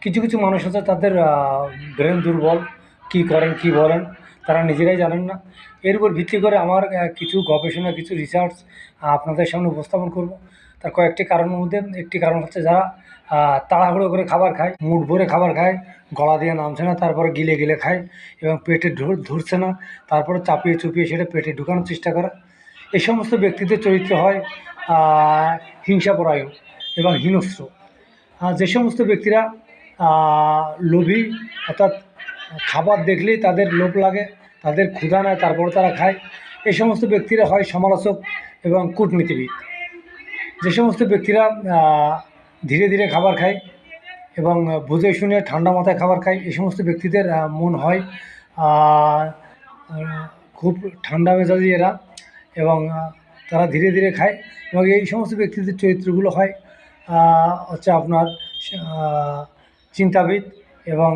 কিছু কিছু মানুষ আছে তাদের ব্রেন দুর্বল, কী করেন কী বলেন তারা নিজেরাই জানেন না। এর উপর ভিত্তি করে আমার কিছু গবেষণা, কিছু রিসার্চ আপনাদের সামনে উপস্থাপন করব। তার কয়েকটি কারণের মধ্যে একটি কারণ হচ্ছে যারা তাড়াহুড়ো করে খাবার খায়, মুখ ভরে খাবার খায়, গলা দিয়ে নামছে না, তারপরে গিলে গিলে খায় এবং পেটে ধরছে না, তারপরে চাপিয়ে চুপিয়ে সেটা পেটে ঢুকানোর চেষ্টা করে। এই সমস্ত ব্যক্তিদের চরিত্র হয় হিংসাপরায়ণ এবং হিংস্র। যে সমস্ত ব্যক্তিরা লোভী, অর্থাৎ খাবার দেখলেই তাদের লোভ লাগে, তাদের ক্ষুধা নেয়, তারপরে তারা খায়, এই সমস্ত ব্যক্তিরা হয় সমালোচক এবং কূটনীতিবিদ। যে সমস্ত ব্যক্তিরা ধীরে ধীরে খাবার খায় এবং বুঝে শুনে ঠান্ডা মাথায় খাবার খায়, এই সমস্ত ব্যক্তিদের মন হয় আহ, খুব ঠান্ডা মেজাজি এরা, এবং তারা ধীরে ধীরে খায়। এবং এই সমস্ত ব্যক্তিদের চরিত্রগুলো হয় হচ্ছে আপনার আহ, চিন্তাবিদ এবং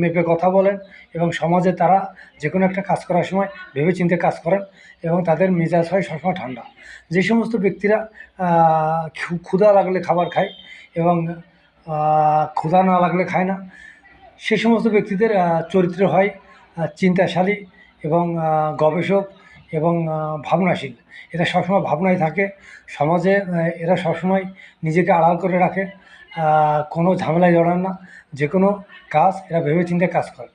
মেপে কথা বলেন, এবং সমাজে তারা যে কোনো একটা কাজ করার সময় ভেবেচিন্তে কাজ করেন এবং তাদের মেজাজ হয় সবসময় ঠান্ডা। যে সমস্ত ব্যক্তিরা ক্ষুধা লাগলে খাবার খায় এবং ক্ষুধা না লাগলে খায় না, সে সমস্ত ব্যক্তিদের চরিত্র হয় চিন্তাশালী এবং গবেষক এবং ভাবনাশীল। এরা সবসময় ভাবনায় থাকে, সমাজে এরা সবসময় নিজেকে আড়াল করে রাখে, কোনো ঝামেলায় জড়ান না, যে কোনো কাজ এরা ভেবেচিন্তে কাজ করে।